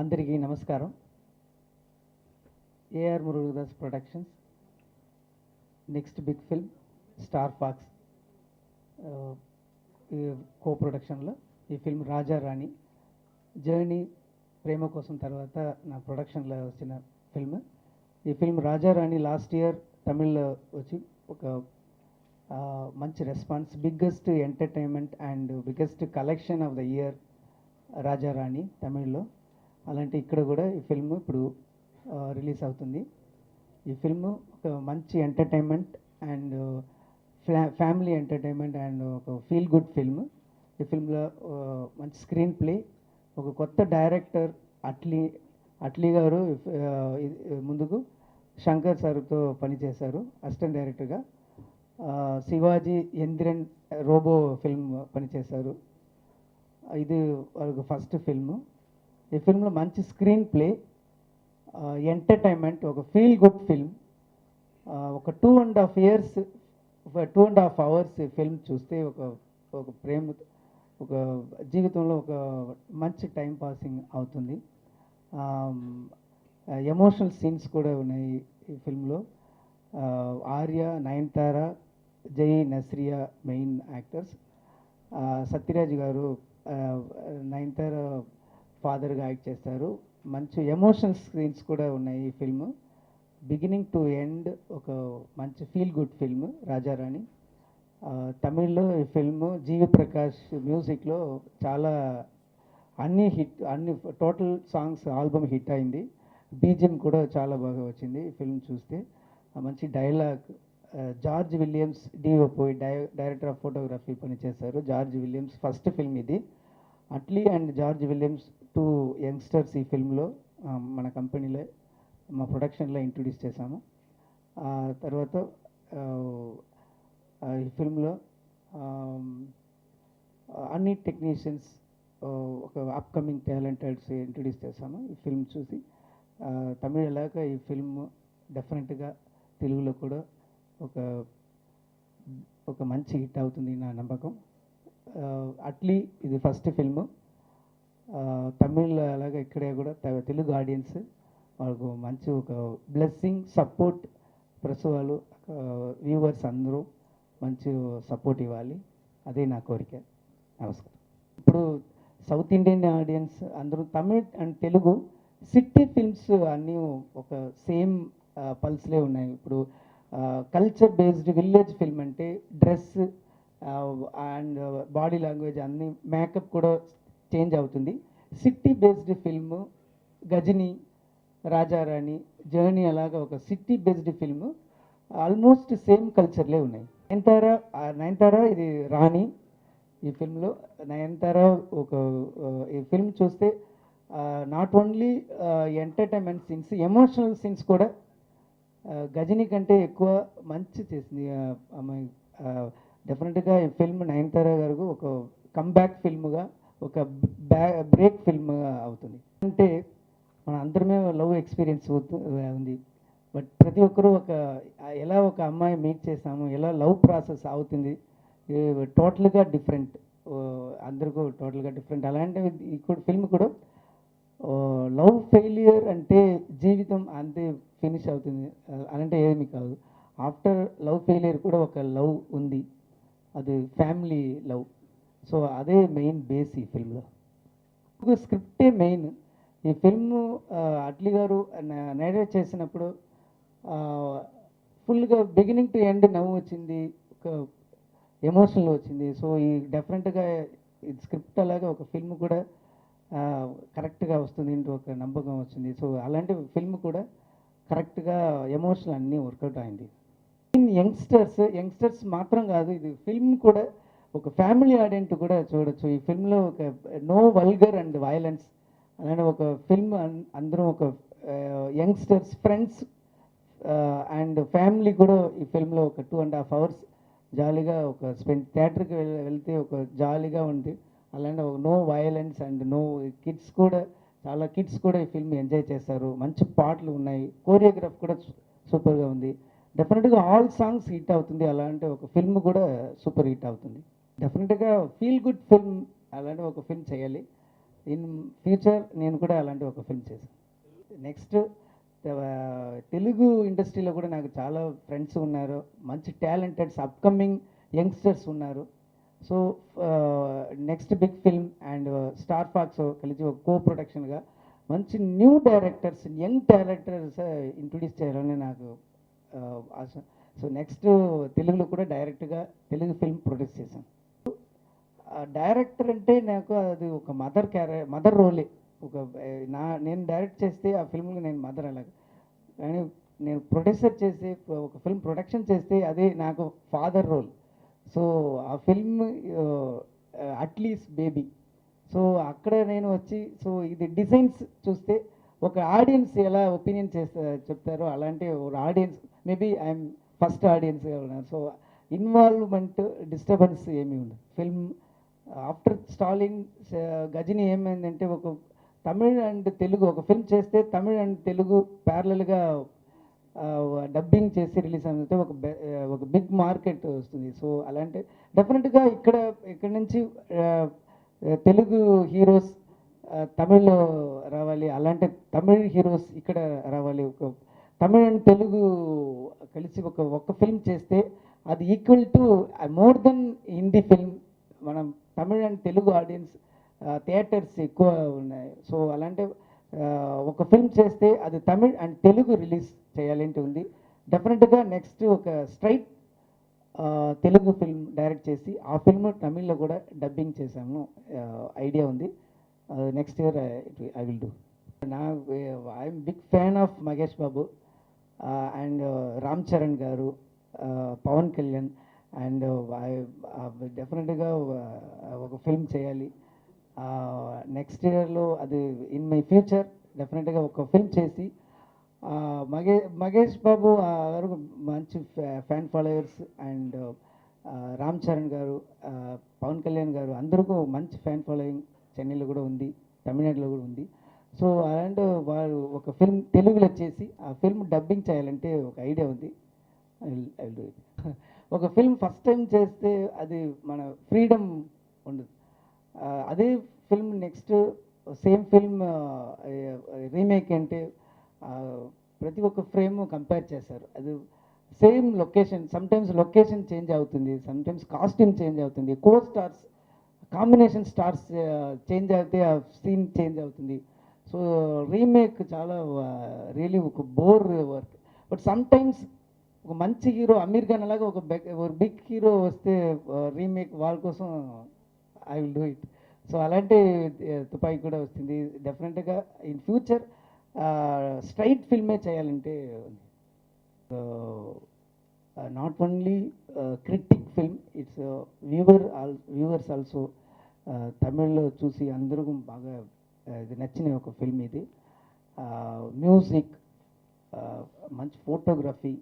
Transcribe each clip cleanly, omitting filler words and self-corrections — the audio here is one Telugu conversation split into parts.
అందరికీ నమస్కారం. AR Murugadoss productions next big film star fox co ప్రొడక్షన్లో ఈ ఫిల్మ్ రాజా రాణి జర్నీ ప్రేమ కోసం తర్వాత నా ప్రొడక్షన్లో వచ్చిన ఫిల్మ్. ఈ film Raja Rani last year తమిళ్లో వచ్చి ఒక మంచి response, biggest entertainment and biggest collection of the year Raja Rani తమిళ్లో. అలాంటి ఇక్కడ కూడా ఈ ఫిల్మ్ ఇప్పుడు రిలీజ్ అవుతుంది. ఈ ఫిల్మ్ ఒక మంచి entertainment and family entertainment and ఒక ఫీల్ గుడ్ ఫిల్మ్. ఈ ఫిల్మ్లో మంచి స్క్రీన్ ప్లే, ఒక కొత్త డైరెక్టర్ అట్లీ గారు ముందుకు శంకర్ సార్తో పనిచేశారు అసిస్టెంట్ డైరెక్టర్గా. శివాజీ ఎంద్రన్ రోబో ఫిల్మ్ పనిచేశారు. ఇది వాళ్ళకు ఫస్ట్ ఫిల్మ్. ఈ ఫిల్మ్లో మంచి స్క్రీన్ ప్లే, ఎంటర్టైన్మెంట్, ఒక ఫీల్ గుడ్ ఫిల్మ్. ఒక 2.5 అవర్స్ ఫిల్మ్ చూస్తే ఒక ప్రేమ, ఒక జీవితంలో ఒక మంచి టైం పాసింగ్ అవుతుంది. ఎమోషనల్ సీన్స్ కూడా ఉన్నాయి ఈ ఫిల్మ్లో. ఆర్య, నయనతార, జై, నస్రియా మెయిన్ యాక్టర్స్. సత్యరాజ్ గారు నయనతార ఫాదర్గా యాక్ట్ చేస్తారు. మంచి ఎమోషనల్ స్క్రీన్స్ కూడా ఉన్నాయి ఈ ఫిల్మ్. బిగినింగ్ టు ఎండ్ ఒక మంచి ఫీల్ గుడ్ ఫిల్మ్ రాజారాణి. తమిళ్లో ఈ ఫిల్మ్ జీవి ప్రకాష్ మ్యూజిక్లో చాలా అన్ని టోటల్ సాంగ్స్ ఆల్బమ్ హిట్ అయింది. బీజిఎం కూడా చాలా బాగా వచ్చింది ఈ ఫిల్మ్ చూస్తే. మంచి dialogue. George Williams DOP director of photography పనిచేశారు. జార్జ్ విలియమ్స్ ఫస్ట్ ఫిల్మ్ ఇది. Atlee and George Williams 2 youngsters ఈ ఫిల్మ్లో మన కంపెనీలో మా ప్రొడక్షన్లో ఇంట్రొడ్యూస్ చేశాము. తర్వాత ఈ ఫిల్మ్లో అన్ని టెక్నీషియన్స్, ఒక అప్కమింగ్ టాలెంటెడ్స్ ఇంట్రొడ్యూస్ చేశాము. ఈ ఫిల్మ్ చూసి తమిళ ఎలాగా ఈ ఫిల్మ్ డెఫినెట్గా తెలుగులో కూడా ఒక మంచి హిట్ అవుతుంది నా నమ్మకం. అట్లీ ఇది ఫస్ట్ ఫిల్ము. తమిళ్ అలాగే ఇక్కడే కూడా తెలుగు ఆడియన్స్ వాళ్ళకు మంచి ఒక బ్లెస్సింగ్ సపోర్ట్, ప్రెస్ వాళ్ళు, వ్యూవర్స్ అందరూ మంచి సపోర్ట్ ఇవ్వాలి. అదే నా కోరిక. నమస్కారం. ఇప్పుడు సౌత్ ఇండియన్ ఆడియన్స్ అందరూ Tamil and Telugu city films అన్నీ ఒక సేమ్ పల్స్లే ఉన్నాయి. ఇప్పుడు కల్చర్ బేస్డ్ విలేజ్ ఫిల్మ్ అంటే డ్రెస్ అండ్ బాడీ లాంగ్వేజ్ అన్ని మేకప్ కూడా చేంజ్ అవుతుంది. City based film Ghajini, రాజారాణి, journey అలాగా ఒక city based film almost same కల్చర్లే ఉన్నాయి. నయనతార ఇది రాణి. ఈ ఫిల్మ్లో నయనతార ఈ ఫిల్మ్ చూస్తే not only entertainment scenes, emotional scenes కూడా గజని కంటే ఎక్కువ మంచి చేసింది అమ్మాయి. డెఫినెట్గా ఈ ఫిల్మ్ నయనతార గారు ఒక కమ్బ్యాక్ ఫిల్మ్గా, ఒక బ్రేక్ ఫిల్మ్గా అవుతుంది. అంటే మన అందరమే లవ్ ఎక్స్పీరియన్స్ ఉంది. బట్ ప్రతి ఒక్కరూ ఎలా ఒక అమ్మాయి మీట్ చేసాము, ఎలా లవ్ ప్రాసెస్ అవుతుంది, టోటల్గా డిఫరెంట్. అందరికీ టోటల్గా డిఫరెంట్. అలాంటి ఇక్కడ ఫిల్మ్ కూడా లవ్ ఫెయిలియర్ అంటే జీవితం అంతే ఫినిష్ అవుతుంది అలాంటి ఏమీ కాదు. ఆఫ్టర్ లవ్ ఫెయిలియర్ కూడా ఒక లవ్ ఉంది, అది ఫ్యామిలీ లవ్. సో అదే మెయిన్ బేస్ ఈ ఫిల్మ్లో. స్క్రిప్టే మెయిన్. ఈ ఫిల్మ్ అట్లీ గారు నేరేట్ చేసినప్పుడు ఫుల్గా బిగినింగ్ టు ఎండ్ నవ్వు వచ్చింది, ఒక ఎమోషనల్ వచ్చింది. సో ఈ డెఫినెట్గా ఇది స్క్రిప్ట్ అలాగే ఒక ఫిల్మ్ కూడా కరెక్ట్గా వస్తుంది ఇంటూ ఒక నమ్మకం వచ్చింది. సో అలాంటి ఫిల్మ్ కూడా కరెక్ట్గా ఎమోషనల్ అన్నీ వర్కౌట్ అయింది. యంగ్స్టర్స్ మాత్రం కాదు, ఇది ఫిల్మ్ కూడా ఒక ఫ్యామిలీ ఆడియన్స్ కూడా చూడొచ్చు. ఈ ఫిల్మ్లో ఒక నో వల్గర్ అండ్ వైలెన్స్. అలానే ఒక ఫిల్మ్ అందరూ ఒక యంగ్స్టర్స్, ఫ్రెండ్స్ అండ్ ఫ్యామిలీ కూడా ఈ ఫిల్మ్లో ఒక 2.5 అవర్స్ జాలీగా ఒక థియేటర్కి వెళ్తే ఒక జాలీగా ఉంది. అలాంటి ఒక నో వైలెన్స్ అండ్ నో చాలా కిడ్స్ కూడా ఈ ఫిల్మ్ ఎంజాయ్ చేస్తారు. మంచి పాటలు ఉన్నాయి, కోరియోగ్రాఫ్ కూడా సూపర్గా ఉంది. డెఫినెట్గా ఆల్ సాంగ్స్ హిట్ అవుతుంది. అలాంటి ఒక ఫిల్మ్ కూడా సూపర్ హిట్ అవుతుంది. డెఫినెట్గా ఫీల్ గుడ్ ఫిల్మ్ అలాంటి ఒక ఫిల్మ్ చేయాలి. ఇన్ ఫ్యూచర్ నేను కూడా అలాంటి ఒక ఫిల్మ్ చేశాను. నెక్స్ట్ తెలుగు ఇండస్ట్రీలో కూడా నాకు చాలా ఫ్రెండ్స్ ఉన్నారు, మంచి టాలెంటెడ్స్ అప్కమింగ్ యంగ్స్టర్స్ ఉన్నారు. So next big film and star fox కలిసి ఒక కో ప్రొడక్షన్గా మంచి new directors, young directors introduce చేయాలని నాకు ఆశ. సో నెక్స్ట్ తెలుగులో కూడా డైరెక్ట్గా తెలుగు ఫిల్మ్ ప్రొడ్యూస్ చేశాను. డైరెక్టర్ అంటే నాకు అది ఒక మదర్ రోలే. ఒక నేను డైరెక్ట్ చేస్తే ఆ ఫిల్మ్కి నేను మదర్ అలాగ, కానీ నేను ప్రొడ్యూసర్ చేస్తే ఒక ఫిల్మ్ ప్రొడక్షన్ చేస్తే అదే నాకు ఫాదర్ రోల్. సో ఆ ఫిల్మ్ అట్లీస్ట్ బేబీ. సో అక్కడ నేను వచ్చి సో ఇది డిజైన్స్ చూస్తే ఒక ఆడియన్స్ ఎలా ఒపీనియన్ చెప్తారో అలాంటి ఒక ఆడియన్స్ మేబీ ఐఎమ్ ఫస్ట్ ఆడియన్స్గా ఉన్నారు. సో ఇన్వాల్వ్మెంట్ డిస్టర్బెన్స్ ఏమీ ఉండదు. ఫిల్మ్ ఆఫ్టర్ స్టాలిన్ గజని ఏమైందంటే ఒక తమిళ్ అండ్ తెలుగు ఒక ఫిల్మ్ చేస్తే తమిళ్ అండ్ తెలుగు ప్యారలల్గా డబ్బింగ్ చేసి రిలీజ్ అయితే ఒక బిగ్ మార్కెట్ వస్తుంది. సో అలాంటి డెఫినెట్గా ఇక్కడ నుంచి తెలుగు హీరోస్ తమిళ్లో రావాలి, అలాంటి తమిళ్ హీరోస్ ఇక్కడ రావాలి. ఒక తమిళ్ అండ్ తెలుగు కలిసి ఒక ఫిల్మ్ చేస్తే అది equal to more than Hindi film. మనం Tamil and Telugu audience theatres ఎక్కువ ఉన్నాయి. సో అలాంటి ఒక ఫిల్మ్ చేస్తే అది తమిళ్ అండ్ తెలుగు రిలీజ్ చేయాలంటే ఉంది. డెఫినెట్గా నెక్స్ట్ ఒక స్ట్రైట్ తెలుగు ఫిల్మ్ డైరెక్ట్ చేసి ఆ ఫిల్మ్ తమిళ్లో కూడా డబ్బింగ్ చేసాము ఐడియా ఉంది. Next year I will do. I'm big fan of Mahesh Babu and Ram Charan garu, Pavan Kalyan. And డెఫినెట్గా ఒక ఫిల్మ్ చేయాలి నెక్స్ట్ ఇయర్లో. అది ఇన్ మై ఫ్యూచర్ డెఫినెట్గా ఒక ఫిల్మ్ చేసి మహేష్ బాబు గారు మంచి fan followers and Ram Charan garu, Pavan Kalyan గారు అందరికీ మంచి ఫ్యాన్ ఫాలోయింగ్ చెన్నైలో కూడా ఉంది, తమిళనాడులో కూడా ఉంది. సో అలాంటి వాళ్ళు ఒక ఫిల్మ్ తెలుగులో చేసి ఆ ఫిల్మ్ డబ్బింగ్ చేయాలంటే ఒక ఐడియా ఉంది. I will do it. ఒక ఫిల్మ్ ఫస్ట్ టైం చేస్తే అది మన ఫ్రీడమ్ ఉండదు. అదే film next same film remake అంటే ప్రతి ఒక్క ఫ్రేమ్ కంపేర్ చేస్తారు. అది same location, sometimes location change అవుతుంది, సమ్టైమ్స్ కాస్ట్యూమ్ చేంజ్ అవుతుంది, కో స్టార్స్ కాంబినేషన్ స్టార్స్ చేంజ్ అయితే ఆ సీన్ చేంజ్ అవుతుంది. సో రీమేక్ చాలా రియలీ ఒక బోర్ వర్క్. బట్ సమ్టైమ్స్ ఒక మంచి హీరో అమీర్ ఖాన్ అలాగా ఒక బిగ్ హీరో వస్తే రీమేక్ వాళ్ళ కోసం I will do it. So అలాంటి తుపాయి కూడా వస్తుంది. డెఫినెట్గా ఇన్ ఫ్యూచర్ స్ట్రైట్ ఫిల్మే చేయాలంటే not only critic film, it's viewers also తమిళ్లో చూసి అందరూ బాగా ఇది నచ్చిన ఒక ఫిల్మ్ ఇది. మ్యూజిక్, మంచి photography,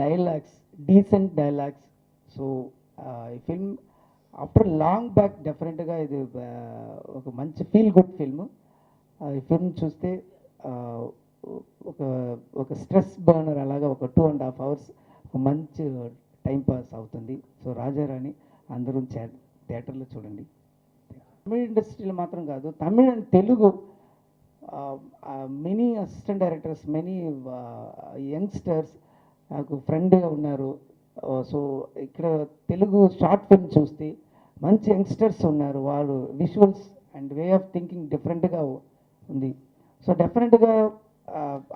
dialogues, decent dialogues. So ఈ ఫిల్మ్ ఆఫ్టర్ లాంగ్ బ్యాక్ డెఫినెట్గా ఇది ఒక మంచి ఫీల్ గుడ్ ఫిల్మ్. ఈ ఫిల్మ్ చూస్తే ఒక స్ట్రెస్ బర్నర్ అలాగా ఒక 2.5 hours ఒక మంచి టైం పాస్ అవుతుంది. సో రాజారాణి అందరూ థియేటర్లో చూడండి. తమిళ ఇండస్ట్రీలో మాత్రం కాదు, Tamil and Telugu many assistant directors, many youngsters నాకు ఫ్రెండ్గా ఉన్నారు. సో ఇక్కడ తెలుగు షార్ట్ ఫిల్మ్ చూస్తే మంచి యంగ్స్టర్స్ ఉన్నారు, వాళ్ళు visuals and way of thinking డిఫరెంట్గా ఉంది. సో డెఫినెట్గా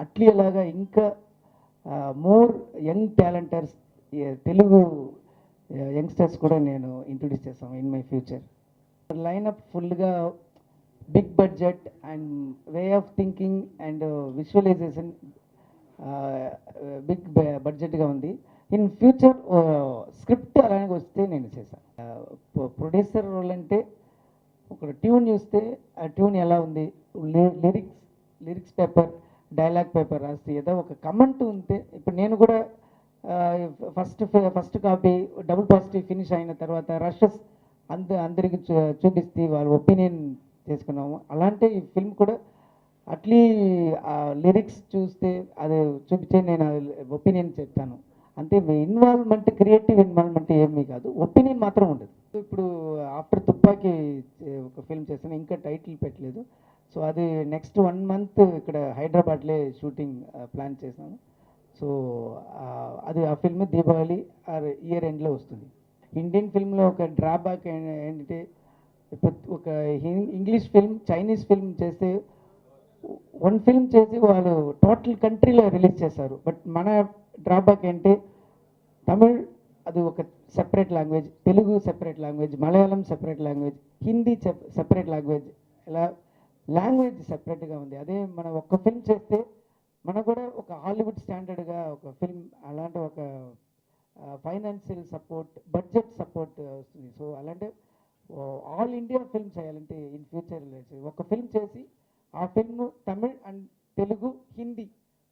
అట్లీ అలాగా ఇంకా more young talenters Telugu youngsters కూడా నేను ఇంట్రొడ్యూస్ చేస్తాను ఇన్ మై ఫ్యూచర్. లైనప్ ఫుల్గా big budget and way of thinking and visualisation big బడ్జెట్గా ఉంది. ఇన్ ఫ్యూచర్ స్క్రిప్ట్ అలాగే వస్తే నేను చేశాను. ప్రొడ్యూసర్ రోల్ అంటే ఒక ట్యూన్ చూస్తే ఆ ట్యూన్ ఎలా ఉంది, లిరిక్స్ పేపర్, డైలాగ్ పేపర్ రాస్తే ఏదో ఒక కమెంట్ ఉంటే, ఇప్పుడు నేను కూడా first copy double positive finish అయిన తర్వాత రషెస్ అందరికి చూపిస్తే వాళ్ళ ఒపీనియన్ చేసుకున్నాము. అలాంటి ఈ ఫిల్మ్ కూడా అట్లీ లిరిక్స్ చూస్తే అది చూపించే నేను ఒపీనియన్ చెప్తాను. అంటే ఇన్వాల్వ్మెంట్, క్రియేటివ్ ఇన్వాల్వ్మెంట్ ఏమీ కాదు, ఒపీనియన్ మాత్రం ఉండదు. ఇప్పుడు ఆఫ్టర్ తుపాకీ ఒక ఫిల్మ్ చేస్తాను, ఇంకా టైటిల్ పెట్టలేదు. సో అది నెక్స్ట్ 1 మంత్ ఇక్కడ హైదరాబాద్లో షూటింగ్ ప్లాన్ చేశాను. సో అది ఆ ఫిల్మ్ దీపావళి ఆర్ ఇయర్ ఎండ్లో వస్తుంది. ఇండియన్ ఫిల్మ్లో ఒక డ్రాబ్యాక్ ఏంటంటే, ఇప్పుడు ఒక ఇంగ్లీష్ ఫిల్మ్, చైనీస్ ఫిల్మ్ చేస్తే వన్ ఫిల్మ్ చేసి వాళ్ళు టోటల్ కంట్రీలో రిలీజ్ చేస్తారు. బట్ మన డ్రాబ్యాక్ ఏంటి, తమిళ్ అది ఒక separate language, Telugu separate language, Malayalam separate language, Hindi separate language, ఇలా లాంగ్వేజ్ సెపరేట్గా ఉంది. అదే మనం ఒక్క ఫిల్మ్ చేస్తే మనకు కూడా ఒక హాలీవుడ్ స్టాండర్డ్గా ఒక ఫిల్మ్, అలాంటి ఒక ఫైనాన్షియల్ సపోర్ట్, బడ్జెట్ సపోర్ట్ వస్తుంది. సో అలాంటి ఆల్ ఇండియా ఫిల్మ్ చేయాలంటే ఇన్ ఫ్యూచర్ ఒక ఫిల్మ్ చేసి ఆ ఫిల్మ్ తమిళ్ అండ్ తెలుగు, హిందీ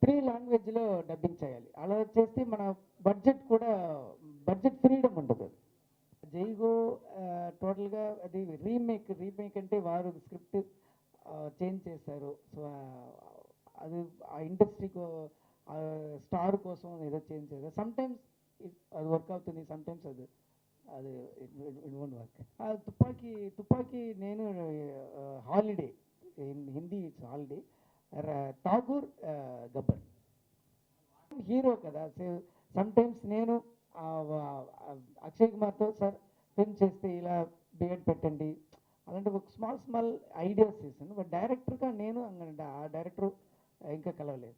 3 లాంగ్వేజ్లో డబ్బింగ్ చేయాలి. అలా చేస్తే మన బడ్జెట్ కూడా, బడ్జెట్ ఫ్రీడమ్ ఉంటుంది. జైగో టోటల్గా అది రీమేక్ అంటే వారు స్క్రిప్ట్ చేంజ్ చేశారు. సో అది ఆ ఇండస్ట్రీకి స్టార్ కోసం ఏదో చేంజ్ చేశారు. సమ్టైమ్స్ అది వర్క్ అవుతుంది, సమ్టైమ్స్ అది అది ఇట్ వోంట్ వర్క్. తుపాకీ నేను holiday, Hindi it's holiday, Tagore Gabbar hero కదా. సో సమ్టైమ్స్ నేను అక్షయ్ కుమార్తో సార్ ఫిల్మ్ చేస్తే ఇలా బిఎడ్ పెట్టండి అలాంటి ఒక స్మాల్ ఐడియాస్ చేశాను. బట్ డైరెక్టర్గా నేను ఆ డైరెక్టర్ ఇంకా కలవలేదు.